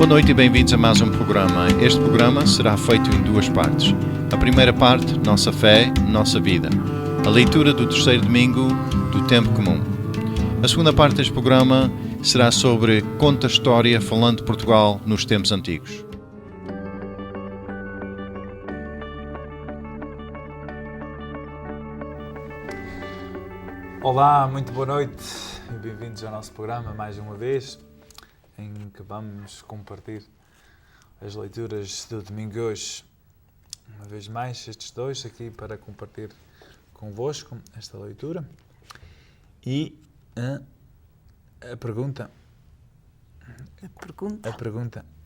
Boa noite e bem-vindos a mais um programa. Este programa será feito em duas partes. A primeira parte, Nossa Fé, Nossa Vida. A leitura do terceiro domingo do Tempo Comum. A segunda parte deste programa será sobre Conta a História falando de Portugal nos tempos antigos. Olá, muito boa noite e bem-vindos ao nosso programa mais uma vez, em que vamos compartilhar as leituras do domingo de hoje. Uma vez mais, estes dois aqui para compartilhar convosco esta leitura. E a pergunta.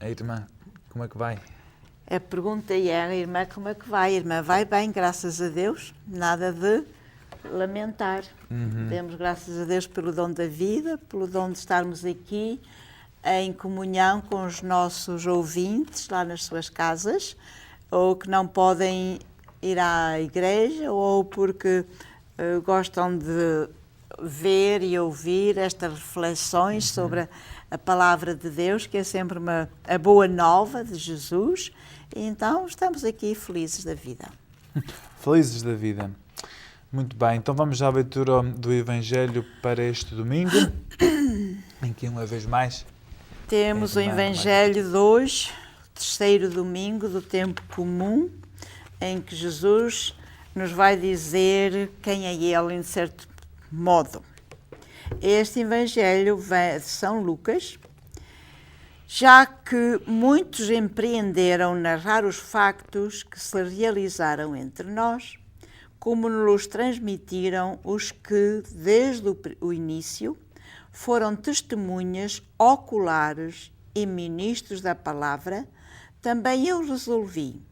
A irmã, como é que vai? A pergunta é, a irmã, como é que vai? A irmã vai bem, graças a Deus, nada de lamentar. Demos graças a Deus pelo dom da vida, pelo dom de estarmos aqui em comunhão com os nossos ouvintes lá nas suas casas, ou que não podem ir à igreja, ou porque gostam de ver e ouvir estas reflexões sobre a palavra de Deus, que é sempre a boa nova de Jesus. E então estamos aqui felizes da vida. Felizes da vida. Muito bem, então vamos à leitura do Evangelho para este domingo, em que uma vez mais temos o Evangelho de hoje, terceiro domingo do Tempo Comum, em que Jesus nos vai dizer quem é Ele, em certo modo. Este Evangelho vem de São Lucas, já que muitos empreenderam narrar os factos que se realizaram entre nós, como nos transmitiram os que, desde o início, foram testemunhas oculares e ministros da palavra, também eu resolvi,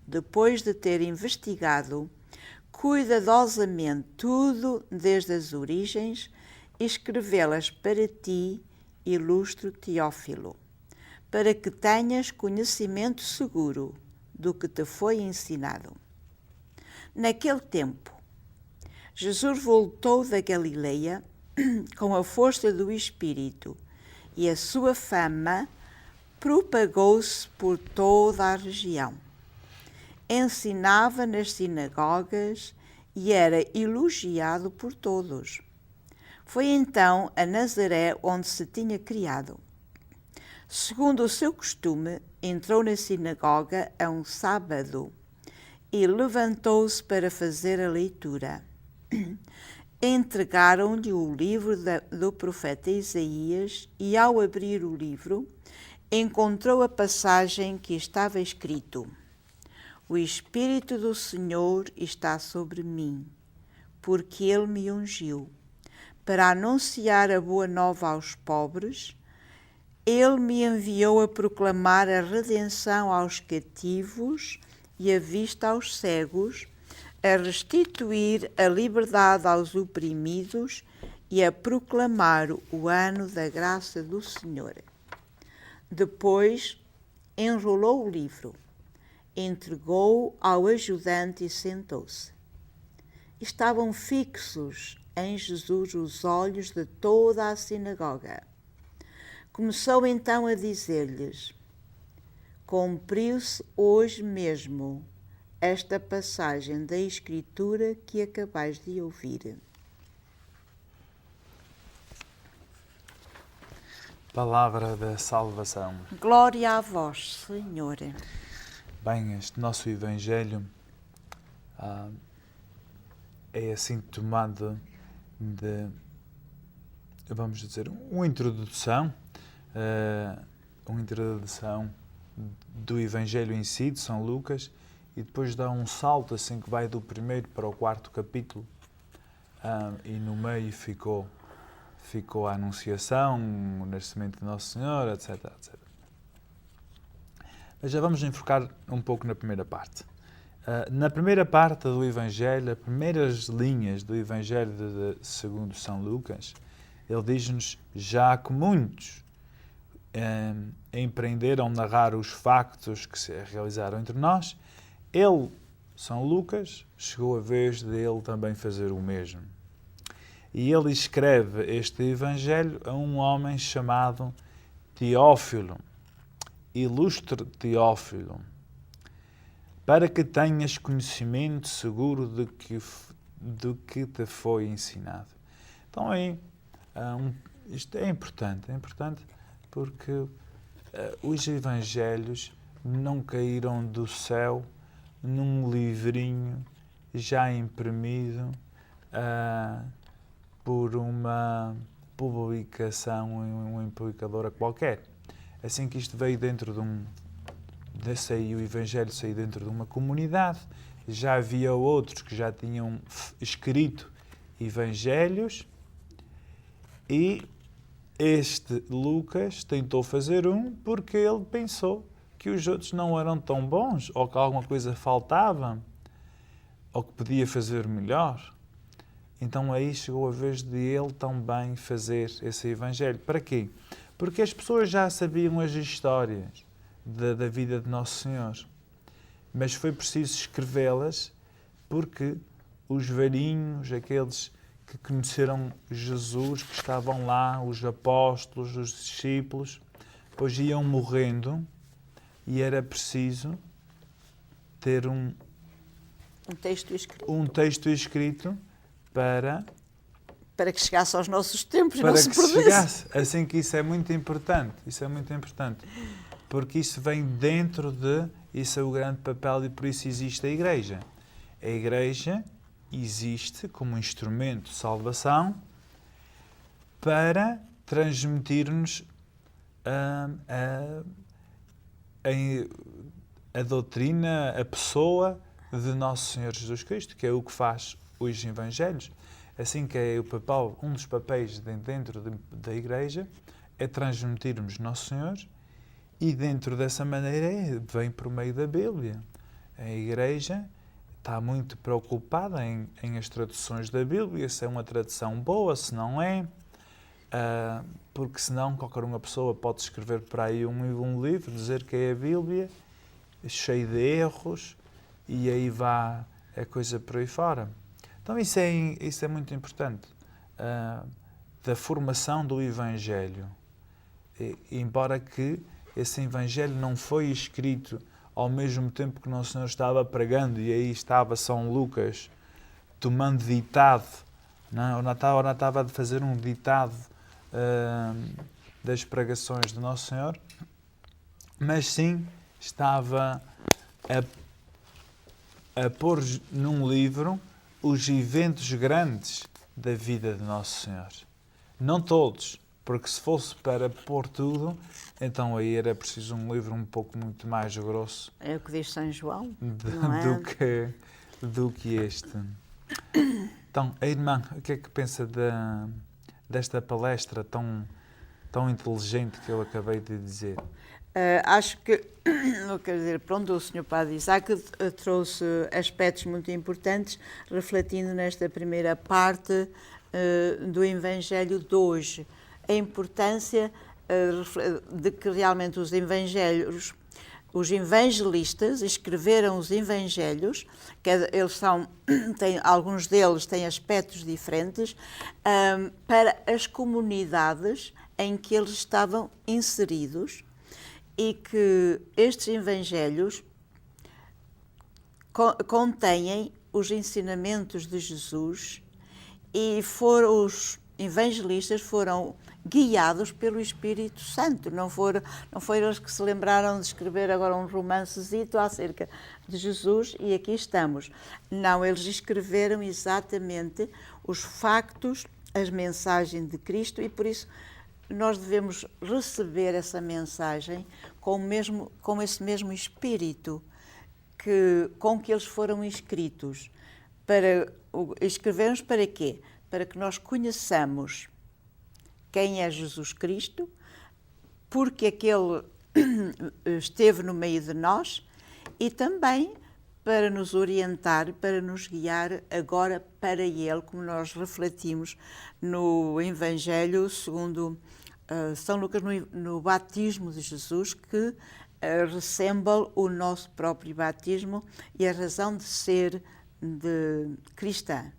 depois de ter investigado cuidadosamente tudo desde as origens, escrevê-las para ti, ilustre Teófilo, para que tenhas conhecimento seguro do que te foi ensinado. Naquele tempo, Jesus voltou da Galileia com a força do Espírito, e a sua fama propagou-se por toda a região. Ensinava nas sinagogas e era elogiado por todos. Foi então a Nazaré onde se tinha criado. Segundo o seu costume, entrou na sinagoga a um sábado e levantou-se para fazer a leitura. Entregaram-lhe o livro do profeta Isaías e, ao abrir o livro, encontrou a passagem que estava escrito: O Espírito do Senhor está sobre mim, porque Ele me ungiu, para anunciar a boa nova aos pobres. Ele me enviou a proclamar a redenção aos cativos e a vista aos cegos, a restituir a liberdade aos oprimidos e a proclamar o ano da graça do Senhor. Depois, enrolou o livro, entregou-o ao ajudante e sentou-se. Estavam fixos em Jesus os olhos de toda a sinagoga. Começou então a dizer-lhes: Cumpriu-se hoje mesmo esta passagem da Escritura que acabais de ouvir. Palavra da salvação. Glória a vós, Senhor. Bem, este nosso Evangelho é assim tomado de, vamos dizer, uma introdução do Evangelho em si, de São Lucas, e depois dá um salto assim que vai do primeiro para o quarto capítulo, e no meio ficou a Anunciação, o nascimento de Nosso Senhor, etc, etc. Mas já vamos enfocar um pouco na primeira parte. Na primeira parte do Evangelho, as primeiras linhas do Evangelho segundo São Lucas, ele diz-nos já que muitos empreenderam narrar os factos que se realizaram entre nós. Ele, São Lucas, chegou a vez dele também fazer o mesmo. E ele escreve este Evangelho a um homem chamado Teófilo. ilustre Teófilo, para que tenhas conhecimento seguro do que te foi ensinado. Então aí, isto é importante porque os evangelhos não caíram do céu num livrinho já imprimido por uma publicação em uma publicadora qualquer. Assim que isto veio dentro de o Evangelho saiu dentro de uma comunidade, já havia outros que já tinham escrito Evangelhos e este Lucas tentou fazer porque ele pensou que os outros não eram tão bons ou que alguma coisa faltava ou que podia fazer melhor. Então aí chegou a vez de ele também fazer esse Evangelho. Para quê? Porque as pessoas já sabiam as histórias da vida de Nosso Senhor. Mas foi preciso escrevê-las porque os velhinhos, aqueles que conheceram Jesus, que estavam lá, os apóstolos, os discípulos, depois iam morrendo e era preciso ter um texto escrito para que chegasse aos nossos tempos, para não se que perdesse. chegasse. Assim que isso é muito importante. Isso é muito importante. Porque isso vem dentro isso é o grande papel e por isso existe a Igreja. A Igreja existe como instrumento de salvação para transmitir-nos a doutrina, a pessoa de Nosso Senhor Jesus Cristo, que é o que faz os Evangelhos. Assim que é um dos papéis dentro da Igreja é transmitirmos Nosso Senhor e dentro dessa maneira vem por meio da Bíblia. A Igreja está muito preocupada em as traduções da Bíblia, se é uma tradução boa, se não é, porque senão qualquer uma pessoa pode escrever por aí um livro, dizer que é a Bíblia, cheio de erros, e aí vá a coisa por aí fora. Então isso é muito importante, da formação do Evangelho. Embora que esse Evangelho não foi escrito ao mesmo tempo que Nosso Senhor estava pregando, e aí estava São Lucas tomando ditado, não? Ou estava a fazer um ditado das pregações de Nosso Senhor, mas sim estava a pôr num livro os eventos grandes da vida de Nosso Senhor. Não todos, porque se fosse para pôr tudo, então aí era preciso um livro muito mais grosso. É o que diz São João, do que este. Então, a irmã, o que é que pensa desta palestra tão inteligente que eu acabei de dizer? Acho que, quer dizer, pronto, o Sr. Padre Isaac trouxe aspectos muito importantes, refletindo nesta primeira parte do Evangelho de hoje. A importância de que realmente os evangelistas escreveram os Evangelhos, que alguns deles têm aspectos diferentes, para as comunidades em que eles estavam inseridos, e que estes Evangelhos contêm os ensinamentos de Jesus e os evangelistas foram guiados pelo Espírito Santo. Não foram eles que se lembraram de escrever agora um romancezito acerca de Jesus e aqui estamos. Não, eles escreveram exatamente os factos, as mensagens de Cristo e por isso nós devemos receber essa mensagem com esse mesmo espírito com que eles foram escritos. Escrevemos para quê? Para que nós conheçamos quem é Jesus Cristo, porque aquele esteve no meio de nós e também para nos orientar, para nos guiar agora para Ele, como nós refletimos no Evangelho segundo São Lucas, no batismo de Jesus, que resemble o nosso próprio batismo e a razão de ser cristã.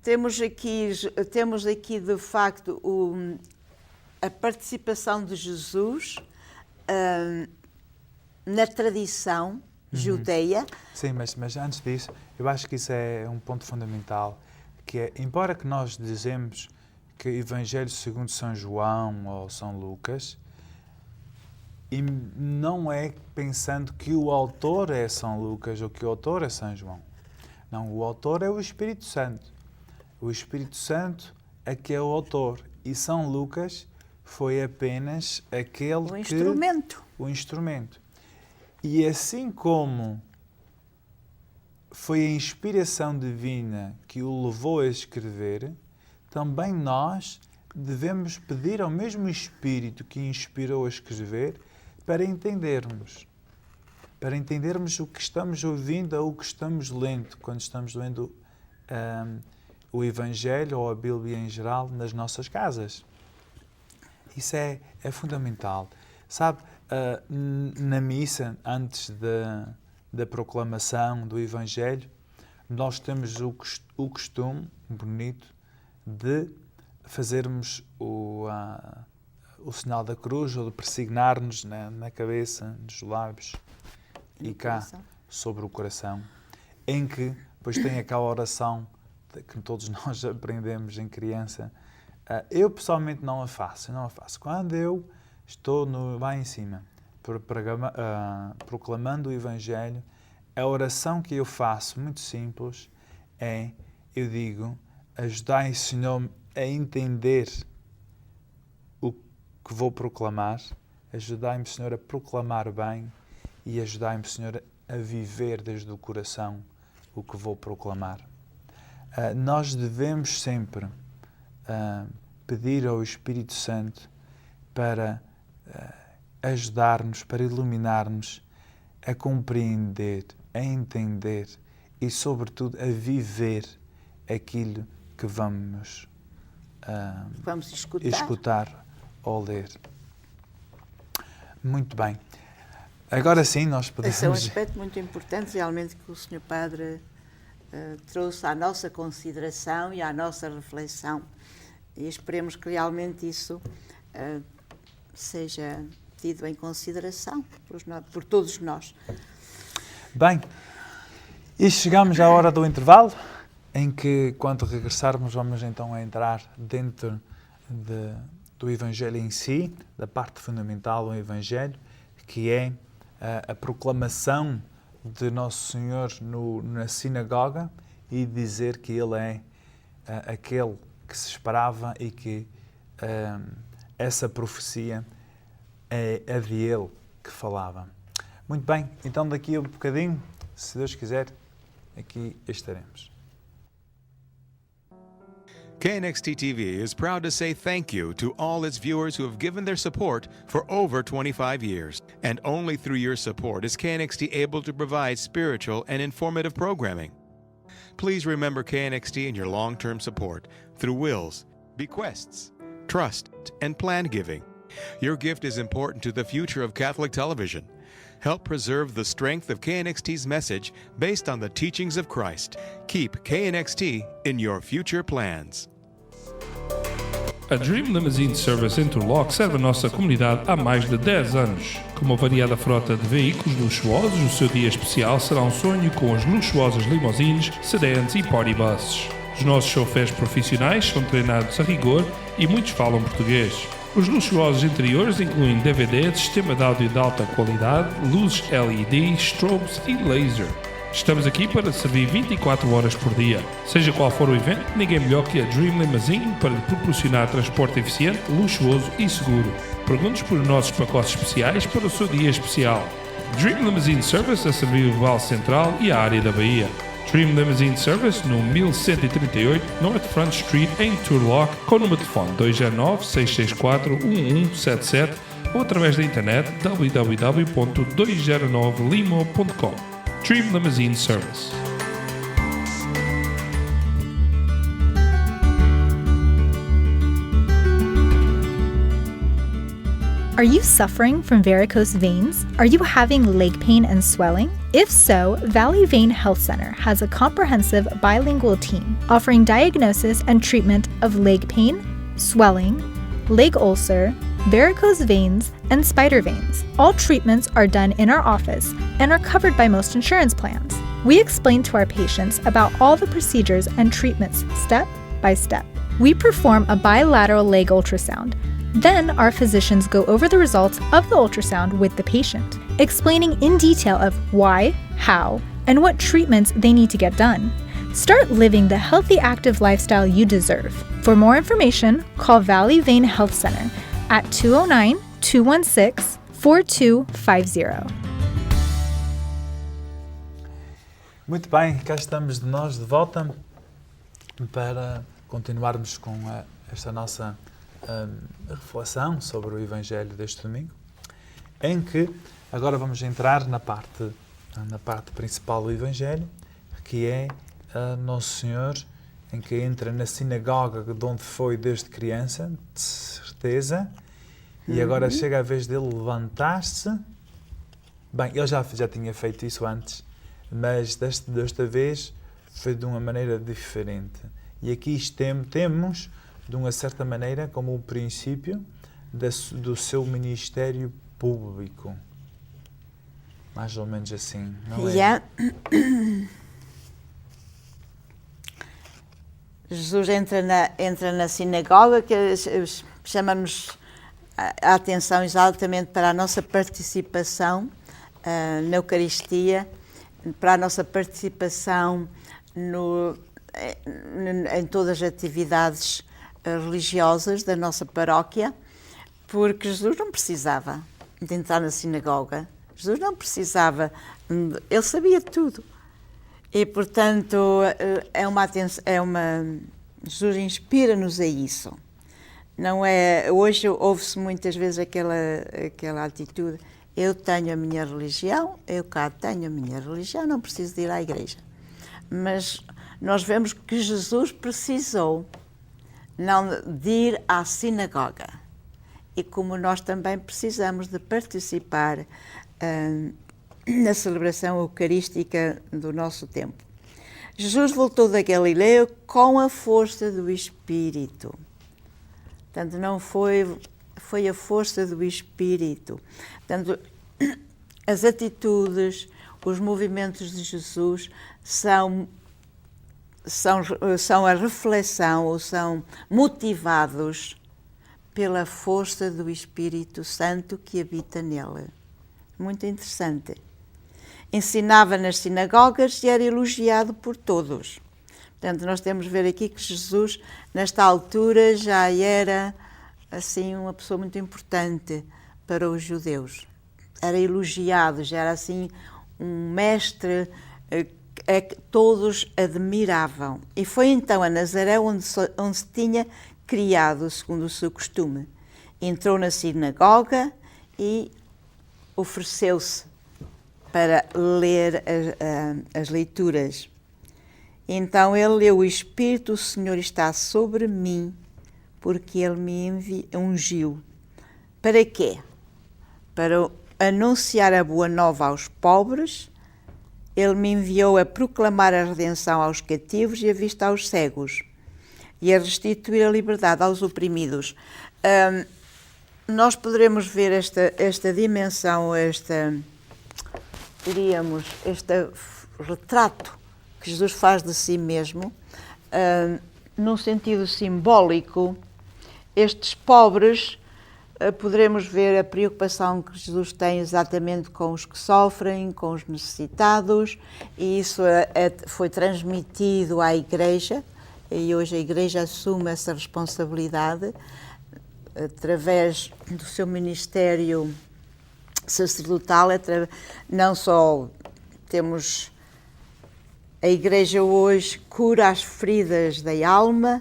Temos aqui de facto a participação de Jesus na tradição judeia. Sim, mas antes disso, eu acho que isso é um ponto fundamental, que é, embora que nós dizemos que o Evangelho segundo São João ou São Lucas, e não é pensando que o autor é São Lucas ou que o autor é São João. Não, o autor é o Espírito Santo. O Espírito Santo é que é o autor. E São Lucas foi apenas aquele o instrumento. E assim como foi a inspiração divina que o levou a escrever, também nós devemos pedir ao mesmo Espírito que inspirou a escrever para entendermos o que estamos ouvindo ou o que estamos lendo, quando estamos lendo o Evangelho ou a Bíblia em geral nas nossas casas. Isso é fundamental. Sabe, na missa, antes da proclamação do Evangelho, nós temos o costume bonito de fazermos o sinal da cruz, ou de persignar-nos na cabeça, nos lábios e cá, sobre o coração, em que depois tem aquela oração que todos nós aprendemos em criança. Eu pessoalmente não a faço. Quando eu estou lá em cima, proclamando o Evangelho, a oração que eu faço, muito simples, eu digo: ajudai, Senhor, a entender o que vou proclamar, ajudai-me, Senhor, a proclamar bem e ajudai-me, Senhor, a viver desde o coração o que vou proclamar. Nós devemos sempre pedir ao Espírito Santo para ajudar-nos, para iluminar-nos a compreender, a entender e, sobretudo, a viver aquilo que vamos escutar ou ler. Muito bem. Agora sim, nós podemos... Esse é um aspecto muito importante, realmente, que o Sr. Padre trouxe à nossa consideração e à nossa reflexão. E esperemos que realmente isso seja tido em consideração por todos nós. Bem, e chegamos à hora do intervalo, em que, quando regressarmos, vamos então entrar dentro do Evangelho em si, da parte fundamental do Evangelho, que é a proclamação de Nosso Senhor na sinagoga e dizer que Ele é aquele que se esperava e que essa profecia é a de Ele que falava. Muito bem, então daqui a um bocadinho, se Deus quiser, aqui estaremos. KNXT TV is proud to say thank you to all its viewers who have given their support for over 25 years. And only through your support is KNXT able to provide spiritual and informative programming. Please remember KNXT in your long-term support through wills, bequests, trust, and plan giving. Your gift is important to the future of Catholic television. Help preserve the strength of KNXT's message based on the teachings of Christ. Keep KNXT in your future plans. A Dream Limousine Service Interlock serve a nossa comunidade há mais de 10 anos. Com uma variada frota de veículos luxuosos, o seu dia especial será um sonho com as luxuosas limousines, sedans e party buses. Os nossos chofés profissionais são treinados a rigor e muitos falam português. Os luxuosos interiores incluem DVD, sistema de áudio de alta qualidade, luzes LED, strobes e laser. Estamos aqui para servir 24 horas por dia. Seja qual for o evento, ninguém melhor que a Dream Limousine para lhe proporcionar transporte eficiente, luxuoso e seguro. Pergunte por nossos pacotes especiais para o seu dia especial. Dream Limousine Service a servir o Vale Central e a área da Bahia. Dream Limousine Service no 1138 North Front Street em Turlock, com o número de telefone 209-664-1177 ou através da internet www.209limo.com. Dream Limousine Service. Are you suffering from varicose veins? Are you having leg pain and swelling? If so, Valley Vein Health Center has a comprehensive bilingual team offering diagnosis and treatment of leg pain, swelling, leg ulcer, varicose veins, and spider veins. All treatments are done in our office and are covered by most insurance plans. We explain to our patients about all the procedures and treatments step by step. We perform a bilateral leg ultrasound. Then our physicians go over the results of the ultrasound with the patient, explaining in detail of why, how, and what treatments they need to get done. Start living the healthy, active lifestyle you deserve. For more information, call Valley Vein Health Center at 209-216-4250. Muito bem, cá estamos nós de volta para continuarmos com esta nossa reflexão sobre o Evangelho deste domingo, em que agora vamos entrar na parte principal do Evangelho, que é Nosso Senhor, em que entra na sinagoga de onde foi desde criança, de certeza, e agora chega a vez dele levantar-se. Bem, ele já tinha feito isso antes, mas desta vez foi de uma maneira diferente. E aqui temos, de uma certa maneira, como o princípio do seu ministério público. Mais ou menos assim, não é? Jesus entra na sinagoga, que chama-nos a atenção exatamente para a nossa participação na Eucaristia, para a nossa participação em todas as atividades religiosas da nossa paróquia, porque Jesus não precisava de entrar na sinagoga, Jesus não precisava, ele sabia tudo. E, portanto, Jesus inspira-nos a isso. Não é, hoje ouve-se muitas vezes aquela atitude, eu tenho a minha religião, eu cá tenho a minha religião, não preciso de ir à igreja. Mas nós vemos que Jesus precisou não de ir à sinagoga. E como nós também precisamos de participar na celebração eucarística do nosso tempo. Jesus voltou da Galileia com a força do Espírito. Portanto, não foi a força do Espírito. Portanto, as atitudes, os movimentos de Jesus são a reflexão ou são motivados pela força do Espírito Santo que habita nele. Muito interessante. Ensinava nas sinagogas e era elogiado por todos. Portanto, nós temos de ver aqui que Jesus, nesta altura, já era assim uma pessoa muito importante para os judeus. Era elogiado, já era assim um mestre que todos admiravam. E foi então a Nazaré onde se tinha criado, segundo o seu costume. Entrou na sinagoga e ofereceu-se para ler as leituras. Então ele leu: o Espírito do Senhor está sobre mim, porque ele me ungiu. Para quê? Para anunciar a boa nova aos pobres. Ele me enviou a proclamar a redenção aos cativos e a vista aos cegos, e a restituir a liberdade aos oprimidos. Nós poderemos ver esta dimensão, este retrato que Jesus faz de si mesmo, num sentido simbólico. Estes pobres, poderemos ver a preocupação que Jesus tem exatamente com os que sofrem, com os necessitados, e isso foi transmitido à Igreja, e hoje a Igreja assume essa responsabilidade através do seu ministério sacerdotal. Não só temos a Igreja hoje cura as feridas da alma,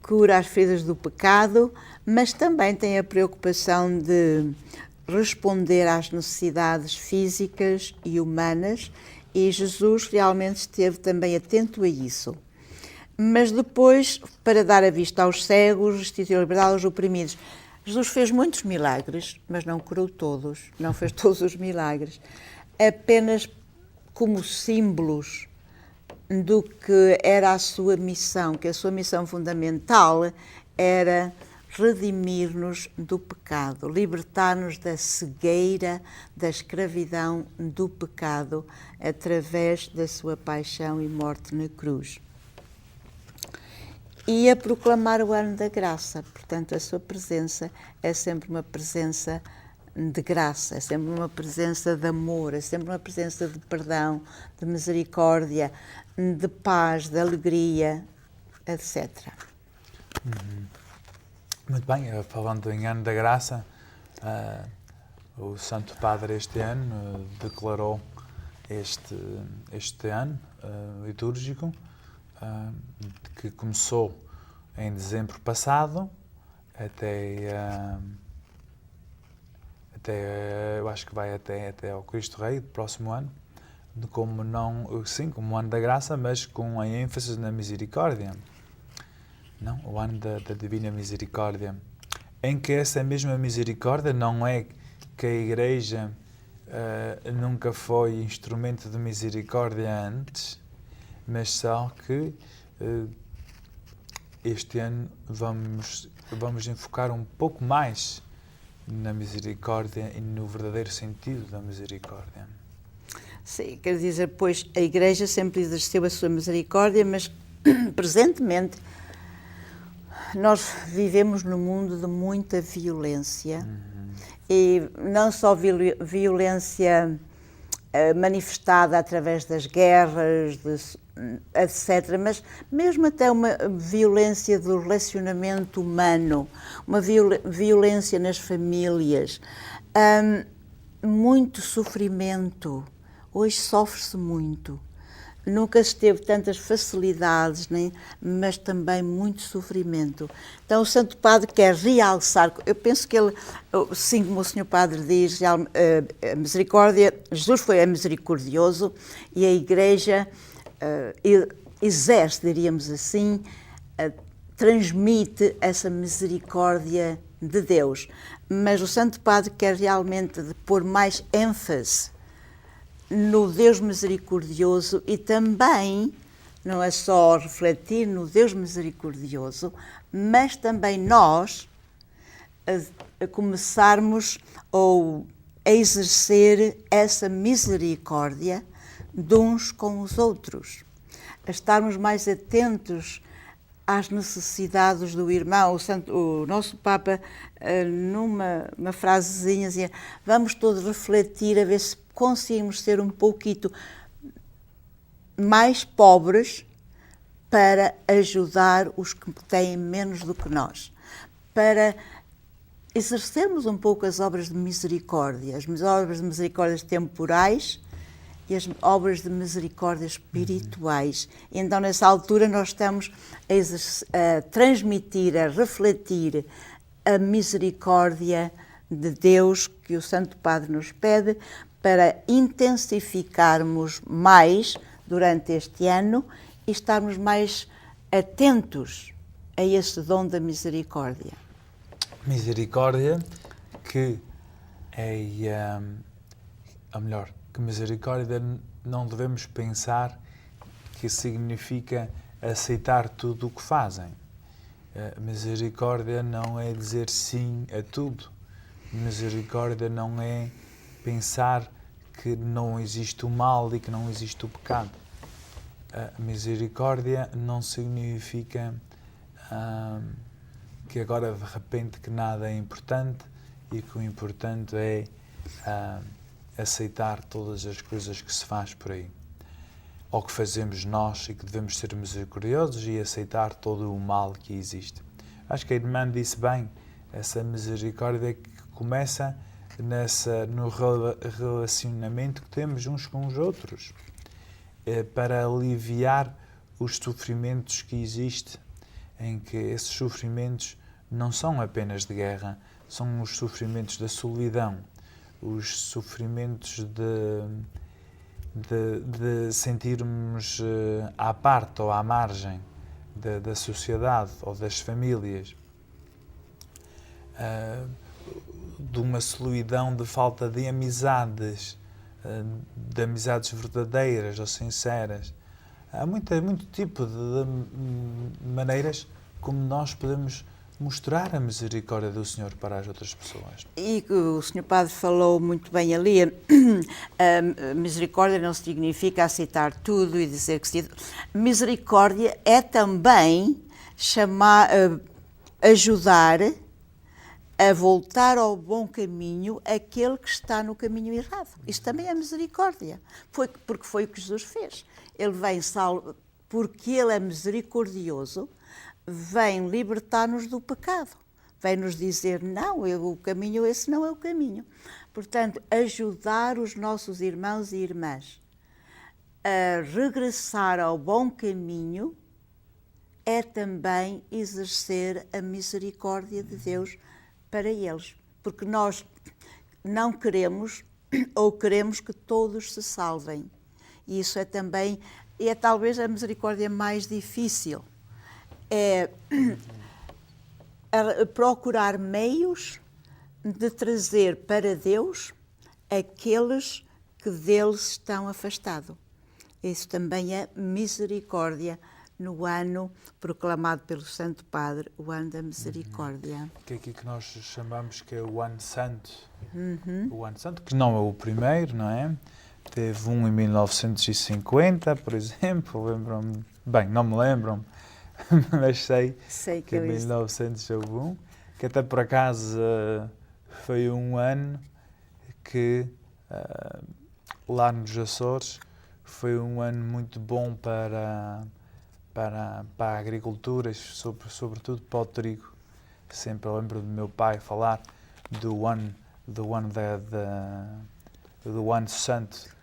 cura as feridas do pecado, mas também tem a preocupação de responder às necessidades físicas e humanas, e Jesus realmente esteve também atento a isso. Mas depois, para dar a vista aos cegos, restituir a liberdade aos oprimidos. Jesus fez muitos milagres, mas não curou todos, não fez todos os milagres, apenas como símbolos do que era a sua missão, que a sua missão fundamental era redimir-nos do pecado, libertar-nos da cegueira, da escravidão do pecado, através da sua paixão e morte na cruz. E a proclamar o ano da graça, portanto, a sua presença é sempre uma presença de graça, é sempre uma presença de amor, é sempre uma presença de perdão, de misericórdia, de paz, de alegria, etc. Muito bem, falando em ano da graça, o Santo Padre este ano declarou este ano litúrgico, que começou em dezembro passado até eu acho que vai até ao Cristo Rei do próximo ano, como um ano da graça, mas com a ênfase na misericórdia. Não, o ano da Divina Misericórdia, em que essa mesma misericórdia não é que a Igreja nunca foi instrumento de misericórdia antes, mas só que este ano vamos enfocar um pouco mais na misericórdia e no verdadeiro sentido da misericórdia. Sim, quer dizer, pois a Igreja sempre exerceu a sua misericórdia, mas presentemente nós vivemos num mundo de muita violência, e não só violência manifestada através das guerras, etc., mas mesmo até uma violência do relacionamento humano, uma violência nas famílias, muito sofrimento. Hoje sofre-se muito. Nunca se teve tantas facilidades, mas também muito sofrimento. Então o Santo Padre quer realçar, eu penso que ele, sim, como o Senhor Padre diz, a misericórdia, Jesus foi misericordioso e a Igreja exerce, diríamos assim, transmite essa misericórdia de Deus. Mas o Santo Padre quer realmente pôr mais ênfase no Deus misericordioso e também, não é só refletir no Deus misericordioso, mas também nós a começarmos ou a exercer essa misericórdia de uns com os outros, a estarmos mais atentos às necessidades do irmão. O nosso Papa, numa frasezinha, dizia: vamos todos refletir a ver se conseguimos ser um pouquinho mais pobres para ajudar os que têm menos do que nós, para exercermos um pouco as obras de misericórdia, as obras de misericórdia temporais e as obras de misericórdia espirituais. E então, nessa altura, nós estamos a transmitir, a refletir a misericórdia de Deus que o Santo Padre nos pede, para intensificarmos mais durante este ano e estarmos mais atentos a esse dom da misericórdia. Misericórdia que é, ou melhor, que misericórdia não devemos pensar que significa aceitar tudo o que fazem. Misericórdia não é dizer sim a tudo. Misericórdia não é pensar que não existe o mal e que não existe o pecado. Misericórdia não significa que agora de repente que nada é importante e que o importante é aceitar todas as coisas que se faz por aí. Ou que fazemos nós e que devemos ser misericordiosos e aceitar todo o mal que existe. Acho que a irmã disse bem, essa misericórdia que começa no relacionamento que temos uns com os outros, para aliviar os sofrimentos que existem, em que esses sofrimentos não são apenas de guerra, são os sofrimentos da solidão, os sofrimentos de sentirmos à parte ou à margem da sociedade ou das famílias, de uma solidão de falta de amizades, de amizades verdadeiras ou sinceras. Há muito tipo de maneiras como nós podemos mostrar a misericórdia do Senhor para as outras pessoas. E o Sr. Padre falou muito bem ali, a misericórdia não significa aceitar tudo e dizer que sim. Misericórdia é também ajudar a voltar ao bom caminho aquele que está no caminho errado. Isto também é misericórdia, porque foi o que Jesus fez. Ele vem porque Ele é misericordioso, vem libertar-nos do pecado. Vem nos dizer, não, o caminho esse não é o caminho. Portanto, ajudar os nossos irmãos e irmãs a regressar ao bom caminho é também exercer a misericórdia de Deus para eles. Porque nós não queremos, ou queremos que todos se salvem. E isso é também, é talvez a misericórdia mais difícil. É procurar meios de trazer para Deus aqueles que deles estão afastados. Isso também é misericórdia no ano proclamado pelo Santo Padre, o ano da misericórdia. Que é aqui que nós chamamos que é o ano santo. O ano santo, que não é o primeiro, não é? Teve um em 1950, por exemplo, lembram-me, bem, não me lembram, mas sei que em 1900 houve um, que até por acaso foi um ano que lá nos Açores foi um ano muito bom para a agricultura, sobretudo para o trigo. Sempre lembro do meu pai falar do ano santo,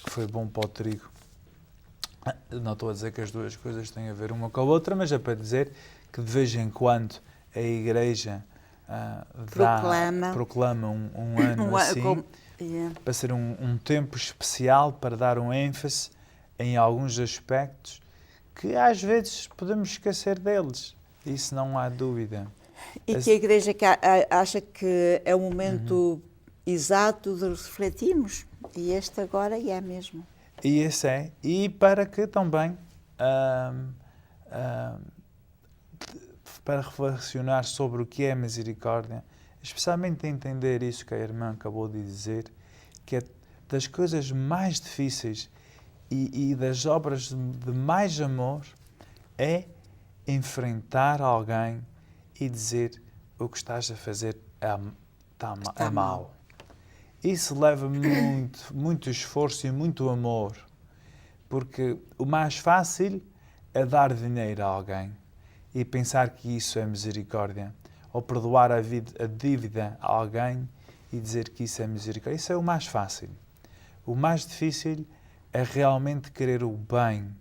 que foi bom para o trigo. Não estou a dizer que as duas coisas têm a ver uma com a outra, mas é para dizer que de vez em quando a Igreja proclama um ano assim, para ser um tempo especial, para dar um ênfase em alguns aspectos que às vezes podemos esquecer deles. Isso não há dúvida. E que a Igreja acha que é o momento exato de refletirmos. E este agora é mesmo. E esse é. E para que também, para reflexionar sobre o que é misericórdia, especialmente entender isso que a irmã acabou de dizer, que é das coisas mais difíceis e das obras de mais amor, é enfrentar alguém e dizer o que estás a fazer é mau. Isso leva muito esforço e muito amor, porque o mais fácil é dar dinheiro a alguém e pensar que isso é misericórdia, ou perdoar a dívida a alguém e dizer que isso é misericórdia. Isso é o mais fácil. O mais difícil é realmente querer o bem,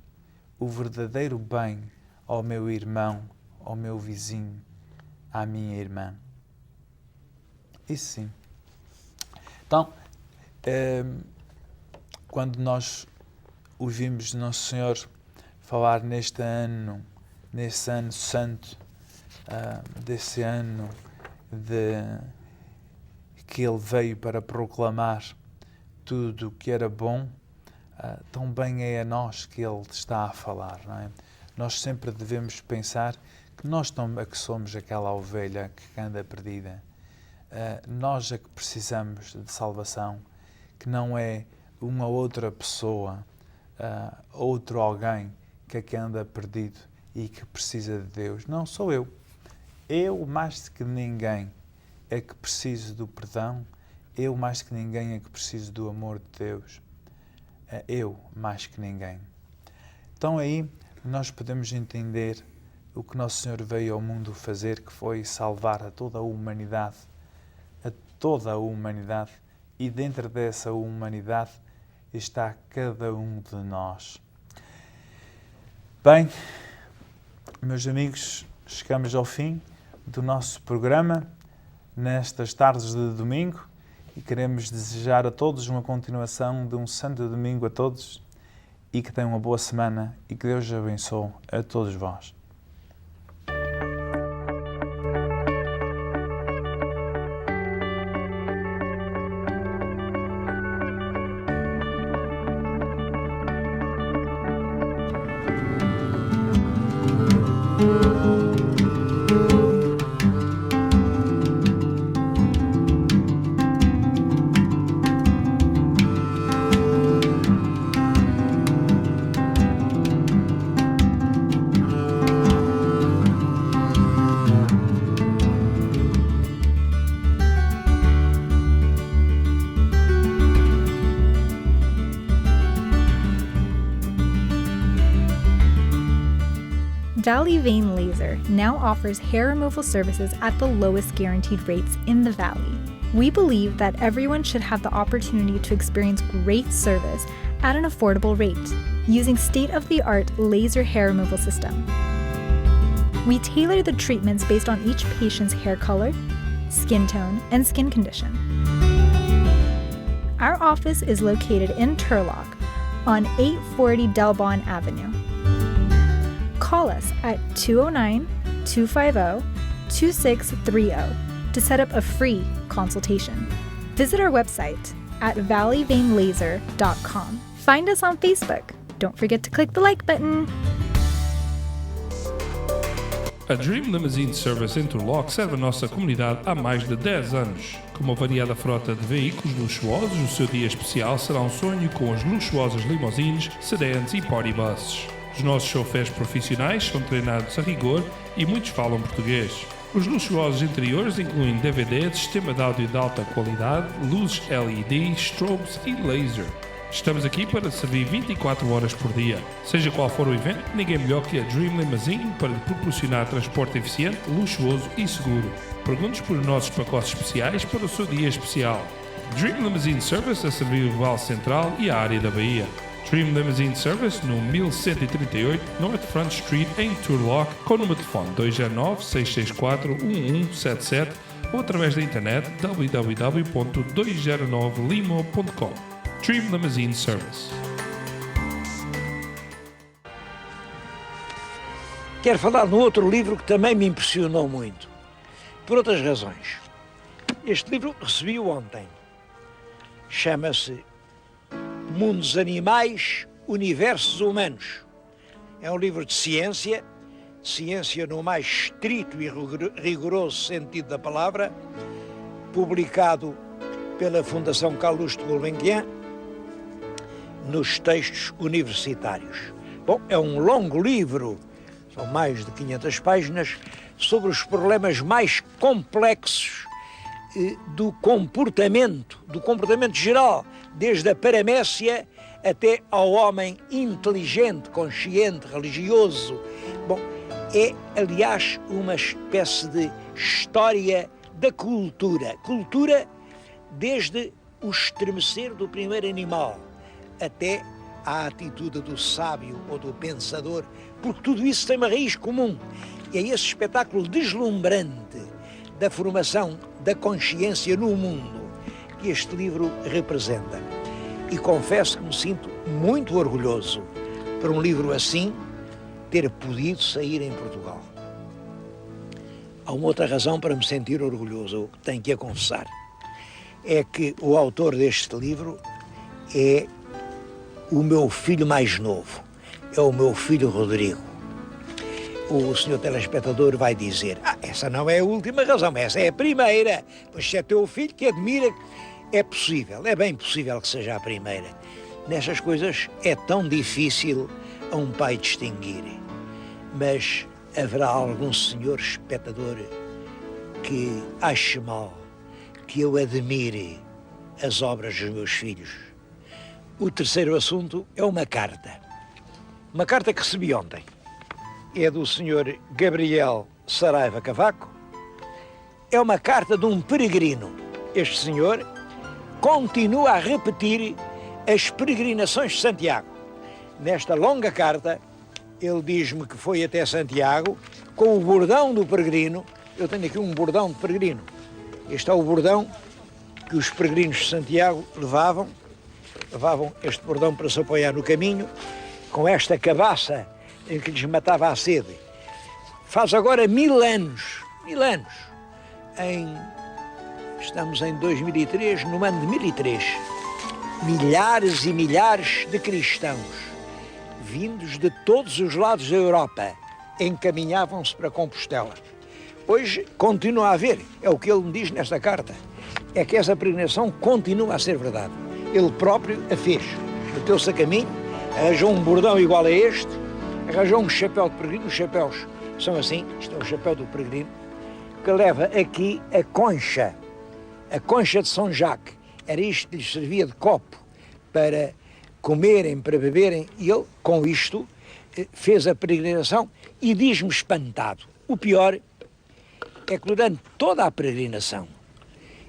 o verdadeiro bem ao meu irmão, ao meu vizinho, à minha irmã. Isso sim. Então, quando nós ouvimos Nosso Senhor falar nesse ano santo, desse ano que Ele veio para proclamar tudo o que era bom, também é a nós que Ele está a falar, não é? Nós sempre devemos pensar que nós é que somos aquela ovelha que anda perdida. Nós é que precisamos de salvação, que não é uma outra pessoa, outro alguém que é que anda perdido e que precisa de Deus. Não, sou eu. Eu, mais que ninguém, é que preciso do perdão. Eu, mais que ninguém, é que preciso do amor de Deus. Eu, mais que ninguém. Então aí nós podemos entender o que Nosso Senhor veio ao mundo fazer, que foi salvar a toda a humanidade. A toda a humanidade. E dentro dessa humanidade está cada um de nós. Bem, meus amigos, chegamos ao fim do nosso programa nestas tardes de domingo e queremos desejar a todos uma continuação de um santo domingo a todos e que tenham uma boa semana e que Deus abençoe a todos vós. Valley Vein Laser now offers hair removal services at the lowest guaranteed rates in the Valley. We believe that everyone should have the opportunity to experience great service at an affordable rate using state-of-the-art laser hair removal system. We tailor the treatments based on each patient's hair color, skin tone, and skin condition. Our office is located in Turlock on 840 Delbon Avenue. Call us at 209-250-2630 to set up a free consultation. Visit our website at valleyveinlaser.com. Find us on Facebook. Don't forget to click the like button. A Dream Limousine Service em Turlock serve a nossa comunidade há mais de 10 anos. Com uma variada frota de veículos luxuosos, o seu dia especial será um sonho com as luxuosas limousines, sedans e party buses. Os nossos choferes profissionais são treinados a rigor e muitos falam português. Os luxuosos interiores incluem DVD, sistema de áudio de alta qualidade, luzes LED, strobes e laser. Estamos aqui para servir 24 horas por dia. Seja qual for o evento, ninguém melhor que a Dream Limousine para lhe proporcionar transporte eficiente, luxuoso e seguro. Pergunte por nossos pacotes especiais para o seu dia especial. Dream Limousine Service a servir o Vale Central e a área da Bahia. Dream Limousine Service no 1138 North Front Street em Turlock, com o número de telefone 209-664-1177 ou através da internet www.209limo.com. Dream Limousine Service. Quero falar num outro livro que também me impressionou muito, por outras razões. Este livro recebi-o ontem. Chama-se Mundos Animais, Universos Humanos. É um livro de ciência no mais estrito e rigoroso sentido da palavra, publicado pela Fundação Calouste Gulbenkian nos textos universitários. Bom, é um longo livro, são mais de 500 páginas, sobre os problemas mais complexos do comportamento geral, desde a paramécia até ao homem inteligente, consciente, religioso. Bom, é, aliás, uma espécie de história da cultura. Cultura desde o estremecer do primeiro animal até à atitude do sábio ou do pensador, porque tudo isso tem uma raiz comum. E é esse espetáculo deslumbrante da formação da consciência no mundo que este livro representa. E confesso que me sinto muito orgulhoso por um livro assim ter podido sair em Portugal. Há uma outra razão para me sentir orgulhoso, tenho que a confessar. É que o autor deste livro é o meu filho mais novo, é o meu filho Rodrigo. O senhor telespectador vai dizer, essa não é a última razão, essa é a primeira, pois se é teu filho que admira, é possível, é bem possível que seja a primeira. Nestas coisas é tão difícil a um pai distinguir, mas haverá algum senhor espectador que ache mal que eu admire as obras dos meus filhos. O terceiro assunto é uma carta que recebi ontem. É do Sr. Gabriel Saraiva Cavaco. É uma carta de um peregrino. Este senhor continua a repetir as peregrinações de Santiago. Nesta longa carta, ele diz-me que foi até Santiago com o bordão do peregrino. Eu tenho aqui um bordão de peregrino. Este é o bordão que os peregrinos de Santiago levavam este bordão para se apoiar no caminho, com esta cabaça em que lhes matava a sede. Faz agora 1000 anos. Estamos em 2003, no ano de 1003. Milhares e milhares de cristãos, vindos de todos os lados da Europa, encaminhavam-se para Compostela. Hoje continua a haver, é o que ele me diz nesta carta, é que essa peregrinação continua a ser verdade. Ele próprio a fez, meteu-se a caminho, arranjou um bordão igual a este, arranjou um chapéu de peregrino. Os chapéus são assim, isto é o chapéu do peregrino, que leva aqui a concha de São Jacques. Era isto que lhes servia de copo para comerem, para beberem, e ele, com isto, fez a peregrinação e diz-me espantado, o pior é que durante toda a peregrinação,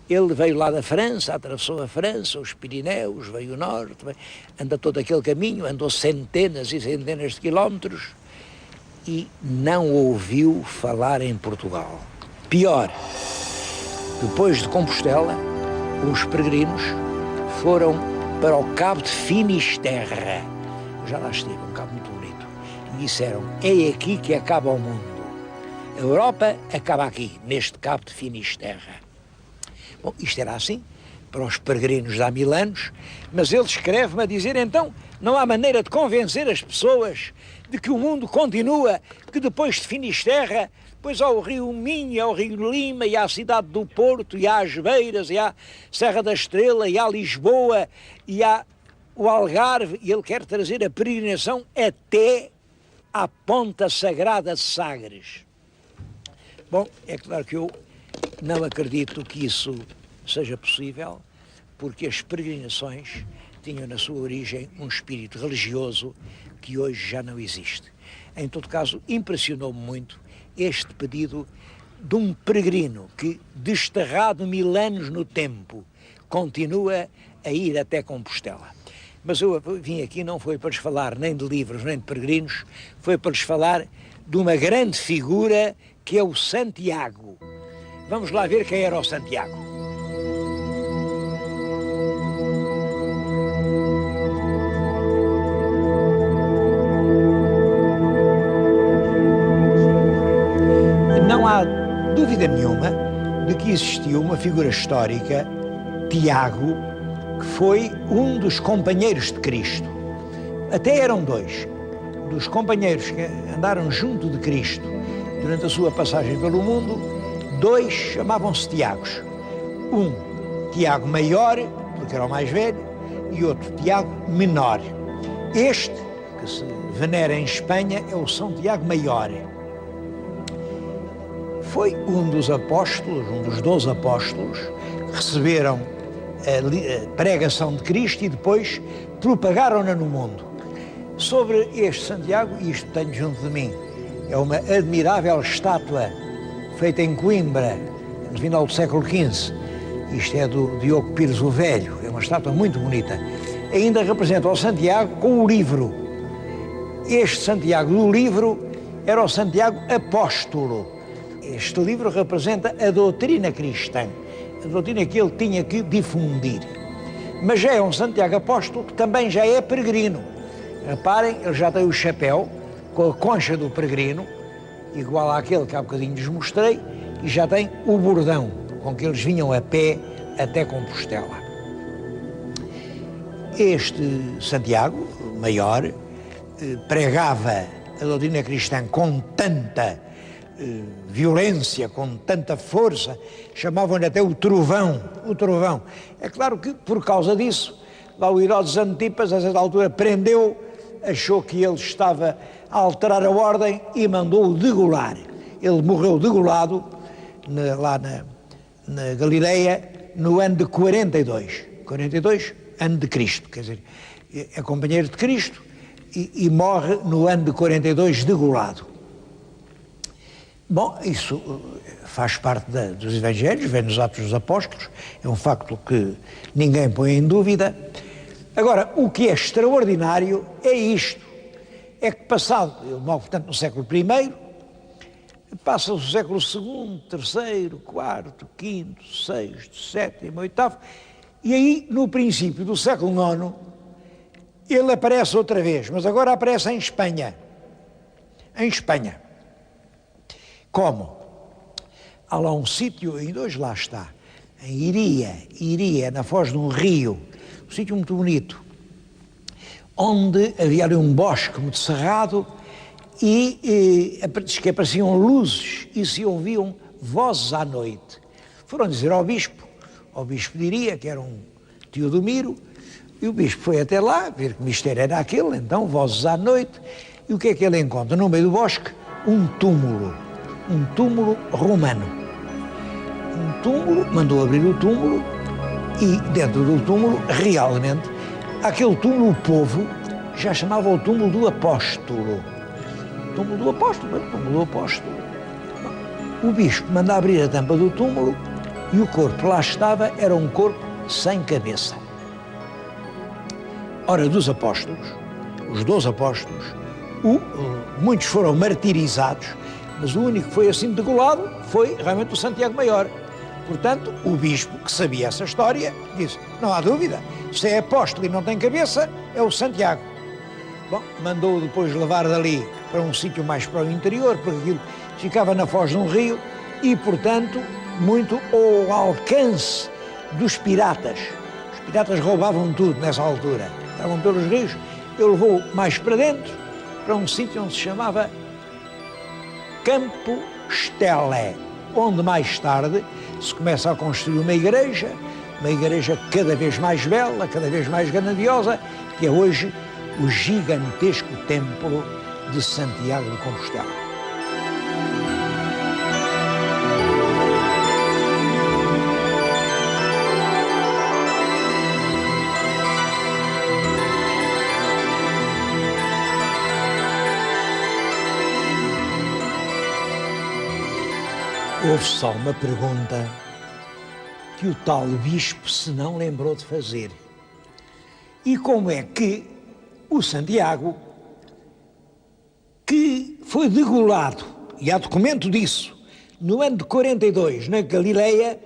ele veio lá da França, atravessou a França, os Pirineus, veio o norte, anda todo aquele caminho, andou centenas e centenas de quilómetros e não ouviu falar em Portugal. Pior, depois de Compostela, os peregrinos foram para o Cabo de Finisterre. Eu já lá estive, um cabo muito bonito. E disseram, é aqui que acaba o mundo. A Europa acaba aqui, neste Cabo de Finisterre. Bom, isto era assim para os peregrinos de há 1000 anos, mas ele escreve-me a dizer, então, não há maneira de convencer as pessoas de que o mundo continua, que depois de Finisterre, depois há o rio Minho, há o rio Lima, e há a cidade do Porto, e há as Beiras, e há Serra da Estrela, e há Lisboa, e há o Algarve, e ele quer trazer a peregrinação até à Ponta Sagrada de Sagres. Bom, é claro que eu não acredito que isso seja possível, porque as peregrinações tinham na sua origem um espírito religioso que hoje já não existe. Em todo caso, impressionou-me muito este pedido de um peregrino que, desterrado 1000 anos no tempo, continua a ir até Compostela. Mas eu vim aqui não foi para lhes falar nem de livros nem de peregrinos, foi para lhes falar de uma grande figura que é o Santiago. Vamos lá ver quem era o Santiago. Não há dúvida nenhuma de que existiu uma figura histórica, Tiago, que foi um dos companheiros de Cristo. Até eram dois dos companheiros que andaram junto de Cristo durante a sua passagem pelo mundo. Dois chamavam-se Tiagos. Um, Tiago Maior, porque era o mais velho, e outro, Tiago Menor. Este, que se venera em Espanha, é o São Tiago Maior. Foi um dos apóstolos, um dos 12 apóstolos, que receberam a pregação de Cristo e depois propagaram-na no mundo. Sobre este Santiago, isto tenho junto de mim, é uma admirável estátua feita em Coimbra, no final do século XV. Isto é do Diogo Pires o Velho, é uma estátua muito bonita. Ainda representa o Santiago com o livro. Este Santiago do livro era o Santiago Apóstolo. Este livro representa a doutrina cristã, a doutrina que ele tinha que difundir. Mas já é um Santiago Apóstolo que também já é peregrino. Reparem, ele já tem o chapéu com a concha do peregrino, igual àquele que há bocadinho lhes mostrei, e já tem o bordão com que eles vinham a pé até Compostela. Este Santiago Maior pregava a doutrina cristã com tanta violência, com tanta força, chamavam-lhe até o trovão. É claro que, por causa disso, lá o Herodes Antipas, a certa altura, prendeu, achou que ele estava a alterar a ordem e mandou-o degolar. Ele morreu degolado lá na Galileia no ano de 42, ano de Cristo, quer dizer, é companheiro de Cristo e morre no ano de 42 degolado. Bom, isso faz parte dos Evangelhos, vem nos Atos dos Apóstolos, é um facto que ninguém põe em dúvida. Agora, o que é extraordinário é isto, é que passado, ele morre, portanto, no século I, passa o século II, III, IV, V, VI, VII, VIII, e aí, no princípio do século IX, ele aparece outra vez, mas agora aparece em Espanha. Em Espanha. Como? Há lá um sítio, ainda hoje lá está, em Iria, na foz de um rio, um sítio muito bonito, onde havia ali um bosque muito cerrado e diz que apareciam luzes e se ouviam vozes à noite. Foram dizer ao bispo diria que era um Teodomiro, e o bispo foi até lá, ver que mistério era aquele, então vozes à noite, e o que é que ele encontra? No meio do bosque, um túmulo romano. Um túmulo, mandou abrir o túmulo, e dentro do túmulo, realmente, aquele túmulo o povo já chamava o túmulo do apóstolo. túmulo do apóstolo. O bispo manda abrir a tampa do túmulo e o corpo lá estava, era um corpo sem cabeça. Ora, dos apóstolos, os 12 apóstolos, muitos foram martirizados, mas o único que foi assim degolado foi realmente o Santiago Maior. Portanto, o bispo, que sabia essa história, disse, não há dúvida, se é apóstolo e não tem cabeça, é o Santiago. Bom, mandou depois levar dali para um sítio mais para o interior, porque aquilo ficava na foz de um rio e, portanto, muito ao alcance dos piratas. Os piratas roubavam tudo nessa altura, estavam pelos rios. Ele levou mais para dentro, para um sítio onde se chamava Campo Stele, onde mais tarde se começa a construir uma igreja cada vez mais bela, cada vez mais grandiosa, que é hoje o gigantesco templo de Santiago de Compostela. Houve só uma pergunta que o tal bispo se não lembrou de fazer. E como é que o Santiago, que foi degolado, e há documento disso, no ano de 42, na Galileia,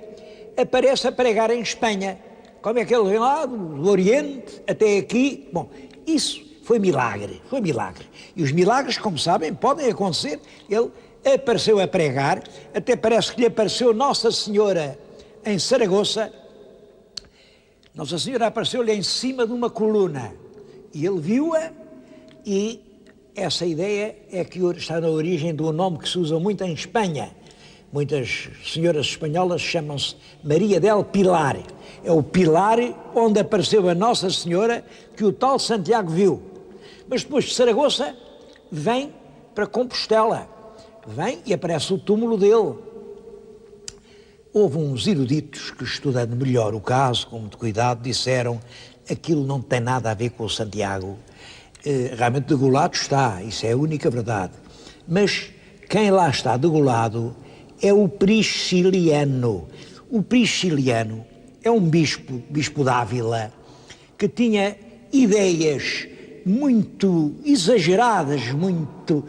aparece a pregar em Espanha. Como é que ele vem lá, do Oriente até aqui? Bom, isso foi milagre. E os milagres, como sabem, podem acontecer. Ele apareceu a pregar, até parece que lhe apareceu Nossa Senhora em Saragoça. Nossa Senhora apareceu-lhe em cima de uma coluna e ele viu-a, e essa ideia é que está na origem do nome que se usa muito em Espanha. Muitas senhoras espanholas chamam-se Maria del Pilar. É o pilar onde apareceu a Nossa Senhora que o tal Santiago viu. Mas depois de Saragoça vem para Compostela. Vem e aparece o túmulo dele. Houve uns eruditos que, estudando melhor o caso, com muito cuidado, disseram aquilo não tem nada a ver com o Santiago. Realmente degolado está, isso é a única verdade. Mas quem lá está degolado é o Prisciliano. O Prisciliano é um bispo de Ávila, que tinha ideias muito exageradas, muito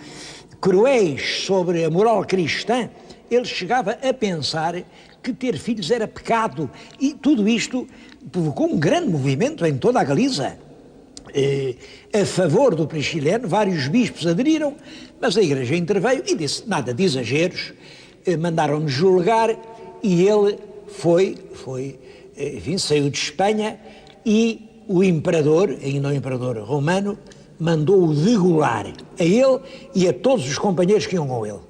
cruéis sobre a moral cristã. Ele chegava a pensar que ter filhos era pecado, e tudo isto provocou um grande movimento em toda a Galiza a favor do Prisciliano. Vários bispos aderiram, mas a Igreja interveio e disse nada de exageros, mandaram-no julgar, e ele enfim, saiu de Espanha, e o imperador, ainda o imperador romano, mandou-o degolar, a ele e a todos os companheiros que iam com ele.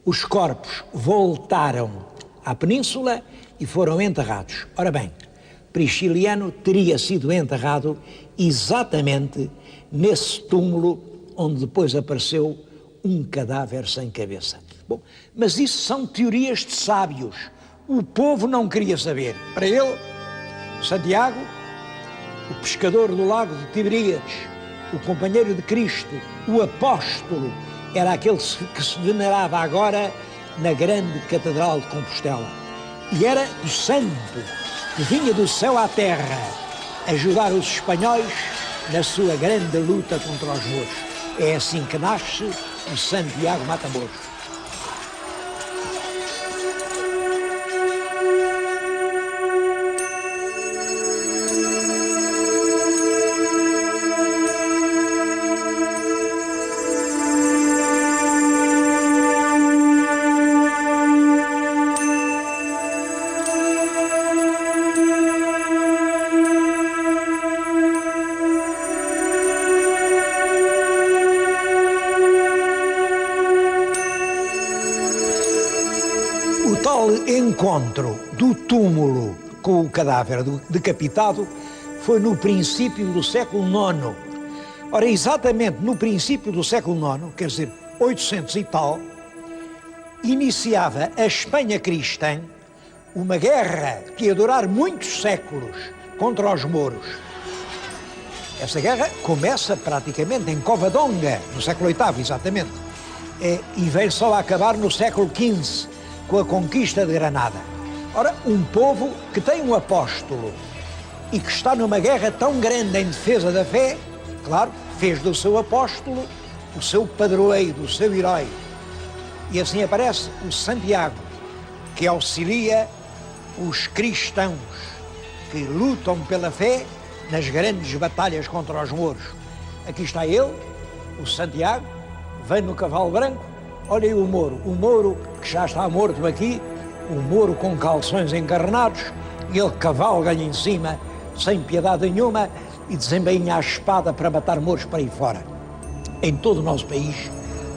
Os corpos voltaram à península e foram enterrados. Ora bem, Prisciliano teria sido enterrado exatamente nesse túmulo onde depois apareceu um cadáver sem cabeça. Bom, mas isso são teorias de sábios. O povo não queria saber. Para ele, Santiago, o pescador do lago de Tiberíades, o companheiro de Cristo, o apóstolo, era aquele que se venerava agora na grande Catedral de Compostela. E era o santo que vinha do céu à terra ajudar os espanhóis na sua grande luta contra os mouros. É assim que nasce o Santiago Matamoros. Encontro do túmulo com o cadáver decapitado foi no princípio do século IX. Ora, exatamente no princípio do século IX, quer dizer, 800 e tal, iniciava a Espanha cristã uma guerra que ia durar muitos séculos contra os mouros. Essa guerra começa praticamente em Covadonga, no século VIII, exatamente. e veio só a acabar no século XV, com a conquista de Granada. Ora, um povo que tem um apóstolo e que está numa guerra tão grande em defesa da fé, claro, fez do seu apóstolo o seu padroeiro, o seu herói. E assim aparece o Santiago, que auxilia os cristãos que lutam pela fé nas grandes batalhas contra os mouros. Aqui está ele, o Santiago, vem no cavalo branco. Olha aí o mouro que já está morto aqui, o mouro com calções encarnados, e ele cavalga-lhe em cima, sem piedade nenhuma, e desembainha a espada para matar mouros para aí fora. Em todo o nosso país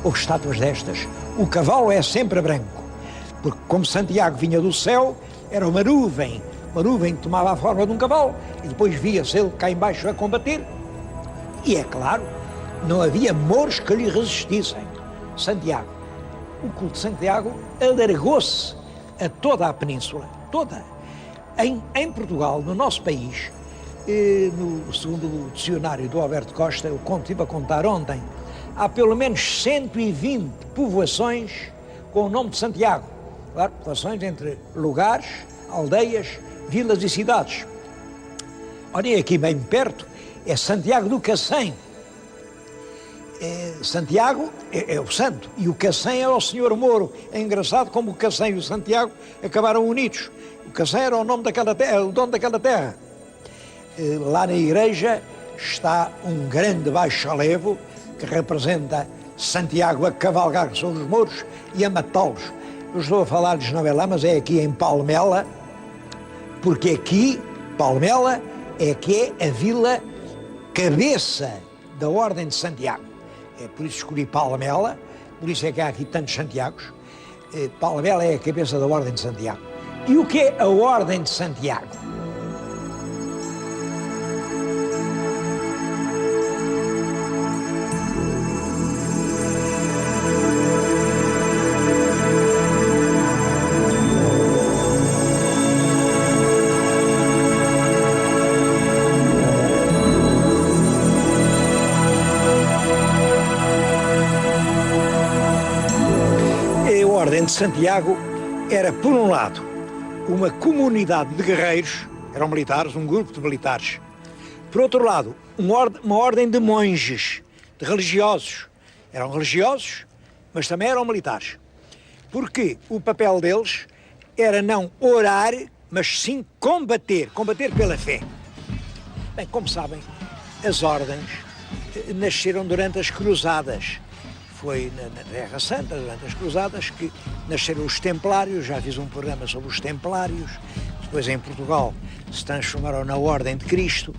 houve estátuas destas. O cavalo é sempre branco, porque como Santiago vinha do céu, era uma nuvem que tomava a forma de um cavalo, e depois via-se ele cá embaixo a combater. E é claro, não havia mouros que lhe resistissem. Santiago, o culto de Santiago alargou-se a toda a península, toda. Em Portugal, no nosso país, segundo o dicionário do Alberto Costa, eu estive a contar ontem, há pelo menos 120 povoações com o nome de Santiago. Claro, povoações entre lugares, aldeias, vilas e cidades. Olhem aqui bem perto, é Santiago do Cacém. Santiago é o santo e o Cacém é o senhor Mouro. É engraçado como o Cacém e o Santiago acabaram unidos. O Cacém era o nome daquela terra, o dono daquela terra. Lá na igreja está um grande baixo-alevo que representa Santiago a cavalgar sobre os mouros e a matá-los. Eu estou a falar-lhes não é lá, mas é aqui em Palmela, porque aqui, Palmela, é que é a vila cabeça da Ordem de Santiago. É por isso que escolhi Palmela, por isso é que há aqui tantos Santiagos. Palmela é a cabeça da Ordem de Santiago. E o que é a Ordem de Santiago? A Ordem de Santiago era, por um lado, uma comunidade de guerreiros, eram militares, um grupo de militares. Por outro lado, uma ordem de monges, de religiosos. Eram religiosos, mas também eram militares. Porque o papel deles era não orar, mas sim combater pela fé. Bem, como sabem, as ordens nasceram durante as cruzadas. Foi na Terra Santa, durante as cruzadas, que nasceram os Templários. Já fiz um programa sobre os Templários. Depois, em Portugal, se transformaram na Ordem de Cristo.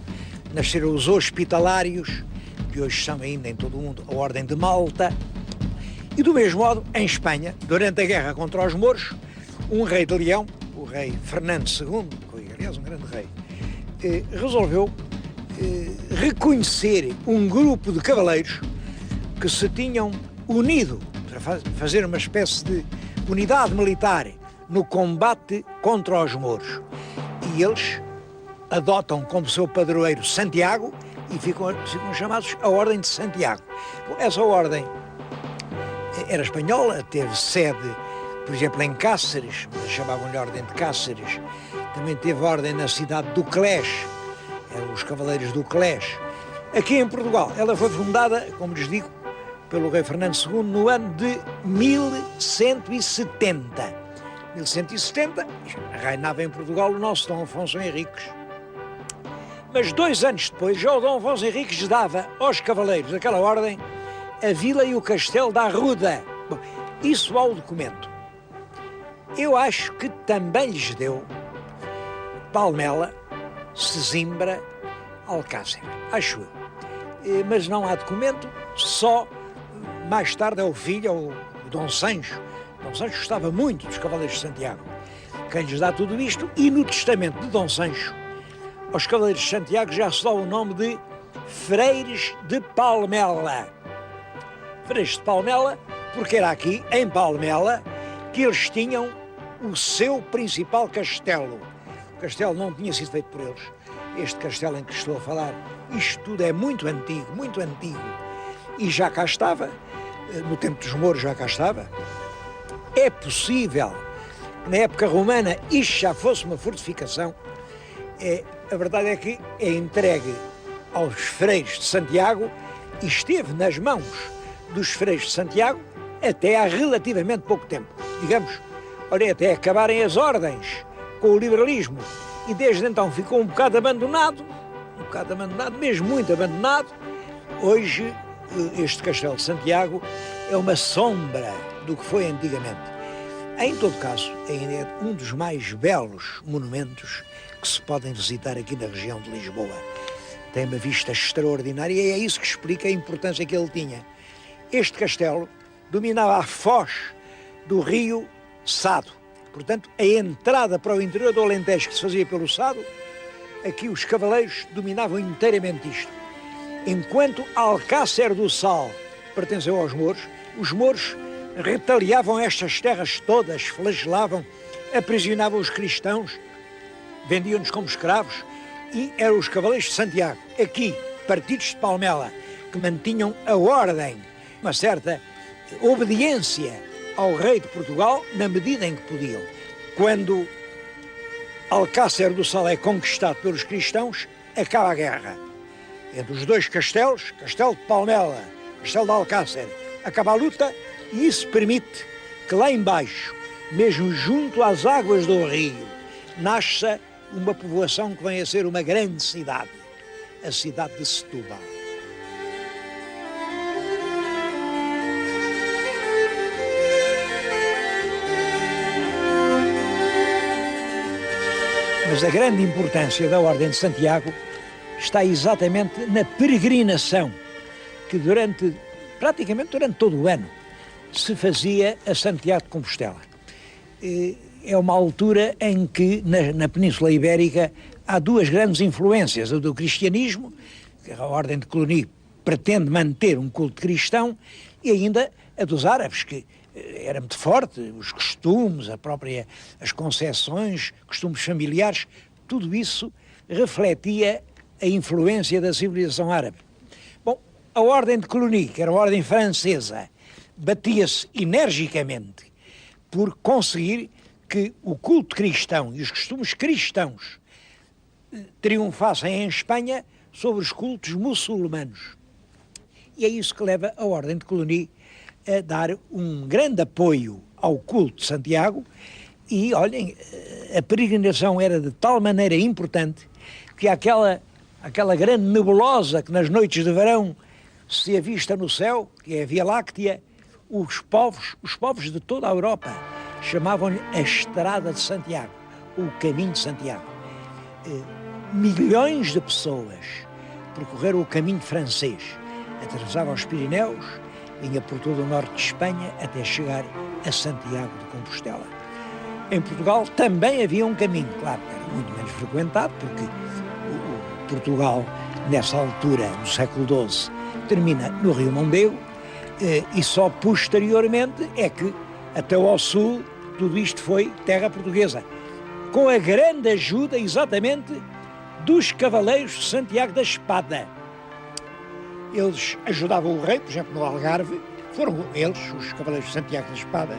Nasceram os Hospitalários, que hoje são ainda em todo o mundo a Ordem de Malta. E do mesmo modo, em Espanha, durante a guerra contra os mouros, um rei de Leão, o rei Fernando II, que foi, aliás, um grande rei, resolveu reconhecer um grupo de cavaleiros que se tinham unido para fazer uma espécie de unidade militar no combate contra os mouros. E eles adotam como seu padroeiro Santiago e ficam chamados a Ordem de Santiago. Essa ordem era espanhola, teve sede, por exemplo, em Cáceres, chamavam-lhe Ordem de Cáceres. Também teve ordem na cidade do Clés, eram os Cavaleiros do Clés. Aqui em Portugal, ela foi fundada, como lhes digo, pelo rei Fernando II no ano de 1170. 1170, reinava em Portugal o nosso Dom Afonso Henriques. Mas 2 anos depois, já o Dom Afonso Henriques dava aos cavaleiros daquela ordem a vila e o castelo da Arruda. Bom, isso ao documento. Eu acho que também lhes deu Palmela, Sesimbra, Alcácer. Acho eu. Mas não há documento, só mais tarde é o filho, o Dom Sancho. Dom Sancho gostava muito dos Cavaleiros de Santiago. Quem lhes dá tudo isto, e no testamento de Dom Sancho, aos Cavaleiros de Santiago já se dá o nome de Freires de Palmela. Freires de Palmela, porque era aqui, em Palmela, que eles tinham o seu principal castelo. O castelo não tinha sido feito por eles. Este castelo em que estou a falar, isto tudo é muito antigo, e já cá estava no tempo dos mouros já cá estava. É possível, na época romana, isto já fosse uma fortificação. A verdade é que é entregue aos freiros de Santiago e esteve nas mãos dos freiros de Santiago até há relativamente pouco tempo. Digamos, olha, até acabarem as ordens com o liberalismo. E desde então ficou um bocado abandonado, mesmo muito abandonado. Hoje, este Castelo de Santiago é uma sombra do que foi antigamente. Em todo caso, ainda é um dos mais belos monumentos que se podem visitar aqui na região de Lisboa. Tem uma vista extraordinária e é isso que explica a importância que ele tinha. Este castelo dominava a foz do rio Sado. Portanto, a entrada para o interior do Alentejo que se fazia pelo Sado, aqui os cavaleiros dominavam inteiramente isto. Enquanto Alcácer do Sal pertenceu aos mouros, os mouros retaliavam estas terras todas, flagelavam, aprisionavam os cristãos, vendiam-nos como escravos, e eram os cavaleiros de Santiago, aqui, partidos de Palmela, que mantinham a ordem, uma certa obediência ao rei de Portugal na medida em que podiam. Quando Alcácer do Sal é conquistado pelos cristãos, acaba a guerra. Entre os dois castelos, Castelo de Palmela, Castelo de Alcácer, acaba a luta e isso permite que lá embaixo, mesmo junto às águas do rio, nasça uma povoação que vem a ser uma grande cidade, a cidade de Setúbal. Mas a grande importância da Ordem de Santiago está exatamente na peregrinação que praticamente durante todo o ano se fazia a Santiago de Compostela. É uma altura em que na Península Ibérica há duas grandes influências, a do cristianismo, que a Ordem de Cluny pretende manter um culto cristão, e ainda a dos árabes, que era muito forte, os costumes, as concepções, costumes familiares, tudo isso refletia a influência da civilização árabe. Bom, a Ordem de Cluny, que era a ordem francesa, batia-se energicamente por conseguir que o culto cristão e os costumes cristãos triunfassem em Espanha sobre os cultos muçulmanos. E é isso que leva a Ordem de Cluny a dar um grande apoio ao culto de Santiago e, olhem, a peregrinação era de tal maneira importante que aquela grande nebulosa que nas noites de verão se avista no céu, que é a Via Láctea, os povos de toda a Europa chamavam-lhe a Estrada de Santiago, o Caminho de Santiago. Milhões de pessoas percorreram o caminho francês, atravessavam os Pirineus, vinha por todo o norte de Espanha até chegar a Santiago de Compostela. Em Portugal também havia um caminho, claro, era muito menos frequentado, porque Portugal, nessa altura, no século XII, termina no Rio Mondego, e só posteriormente é que, até ao sul, tudo isto foi terra portuguesa, com a grande ajuda, exatamente, dos cavaleiros de Santiago da Espada. Eles ajudavam o rei, por exemplo, no Algarve, foram eles, os cavaleiros de Santiago da Espada,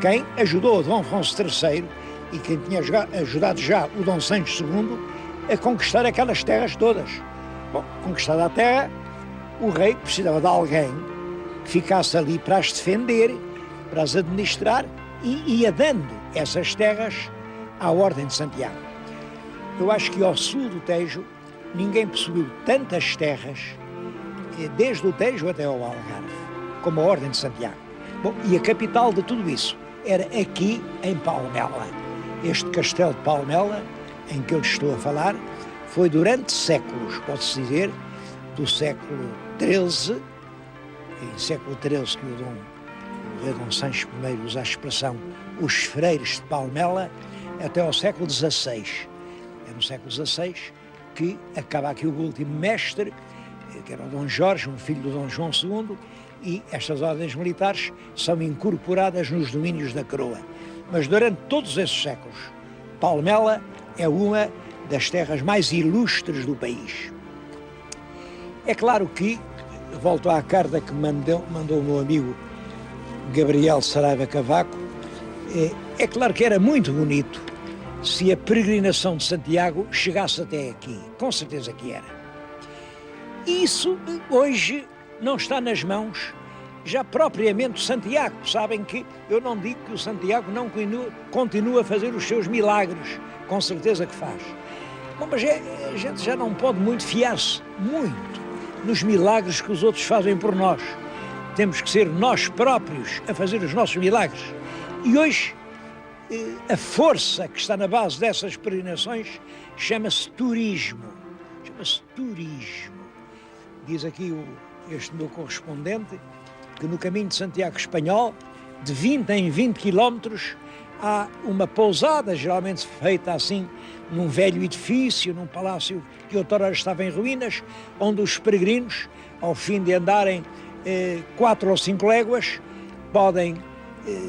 quem ajudou o Dom Afonso III e quem tinha ajudado já o Dom Sancho II a conquistar aquelas terras todas. Bom, conquistada a terra, o rei precisava de alguém que ficasse ali para as defender, para as administrar, e ia dando essas terras à Ordem de Santiago. Eu acho que ao sul do Tejo ninguém possuiu tantas terras, desde o Tejo até ao Algarve, como a Ordem de Santiago. Bom, e a capital de tudo isso era aqui em Palmela. Este castelo de Palmela, em que eu lhes estou a falar, foi durante séculos, pode-se dizer, do século XIII, em século XIII que o rei Dom Sancho I usa a expressão os freiros de Palmela, até ao século XVI. É no século XVI que acaba aqui o último mestre, que era o Dom Jorge, um filho do Dom João II, e estas ordens militares são incorporadas nos domínios da coroa. Mas durante todos esses séculos, Palmela é uma das terras mais ilustres do país. É claro que volto à carta que mandou o meu amigo Gabriel Saraiva Cavaco. É claro que era muito bonito se a peregrinação de Santiago chegasse até aqui, com certeza que era. Isso hoje não está nas mãos já propriamente de Santiago. Sabem que eu não digo que o Santiago não continua a fazer os seus milagres, com certeza que faz. Bom, mas a gente já não pode muito fiar-se muito nos milagres que os outros fazem por nós. Temos que ser nós próprios a fazer os nossos milagres. E hoje a força que está na base dessas peregrinações chama-se turismo. Chama-se turismo. Diz aqui este meu correspondente que no caminho de Santiago Espanhol, de 20 em 20 quilómetros, há uma pousada, geralmente feita assim, num velho edifício, num palácio que outrora estava em ruínas, onde os peregrinos, ao fim de andarem 4 ou 5 léguas, podem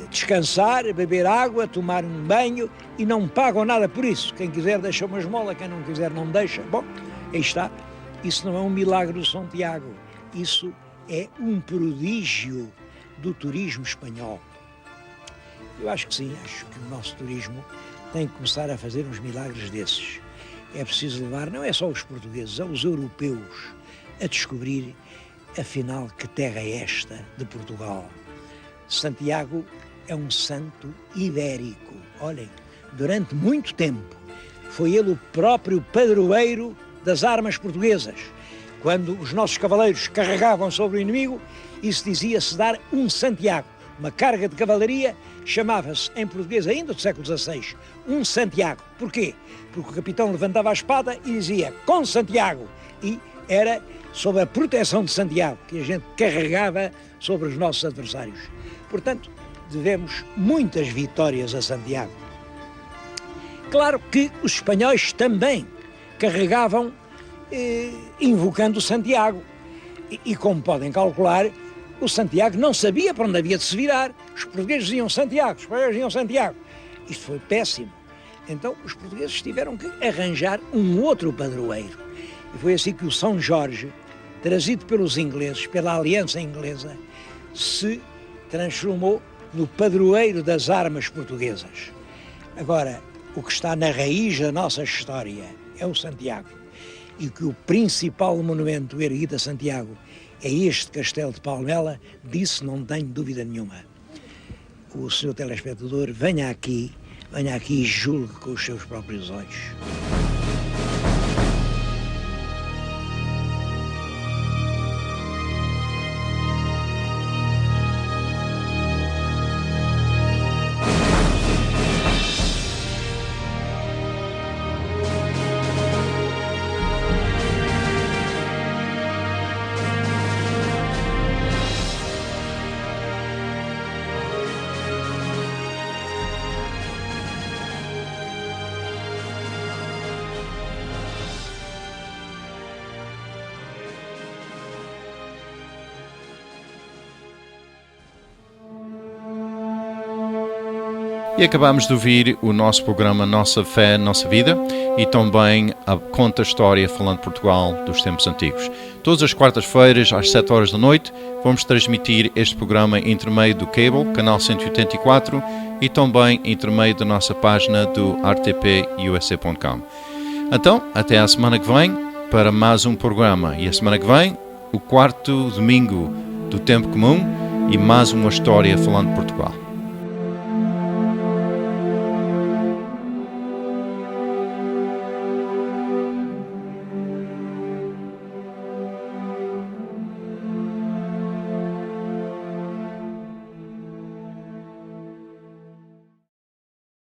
descansar, beber água, tomar um banho e não pagam nada por isso. Quem quiser deixa uma esmola, quem não quiser não deixa. Bom, aí está. Isso não é um milagre do São Tiago. Isso é um prodígio do turismo espanhol. Eu acho que sim, acho que o nosso turismo tem que começar a fazer uns milagres desses. É preciso levar, não é só os portugueses, os europeus a descobrir, afinal, que terra é esta de Portugal. Santiago é um santo ibérico. Olhem, durante muito tempo foi ele o próprio padroeiro das armas portuguesas. Quando os nossos cavaleiros carregavam sobre o inimigo, isso dizia-se dar um Santiago. Uma carga de cavalaria chamava-se, em português ainda do século XVI, um Santiago. Porquê? Porque o capitão levantava a espada e dizia, com Santiago. E era sob a proteção de Santiago que a gente carregava sobre os nossos adversários. Portanto, devemos muitas vitórias a Santiago. Claro que os espanhóis também carregavam invocando Santiago. E como podem calcular, o Santiago não sabia para onde havia de se virar. Os portugueses diziam Santiago, os espanhóis diziam Santiago. Isto foi péssimo. Então os portugueses tiveram que arranjar um outro padroeiro. E foi assim que o São Jorge, trazido pelos ingleses, pela aliança inglesa, se transformou no padroeiro das armas portuguesas. Agora, o que está na raiz da nossa história é o Santiago. E que o principal monumento erguido a Santiago é este castelo de Palmela, disso não tenho dúvida nenhuma. O senhor telespectador venha aqui e julgue com os seus próprios olhos. E acabamos de ouvir o nosso programa Nossa Fé, Nossa Vida e também a Conta História Falando Portugal dos Tempos Antigos. Todas as quartas-feiras, às 7 horas da noite, vamos transmitir este programa intermeio do Cable, canal 184, e também intermeio da nossa página do rtpusa.com. Então, até a semana que vem para mais um programa. E a semana que vem, o 4º domingo do Tempo Comum e mais uma história falando de Portugal.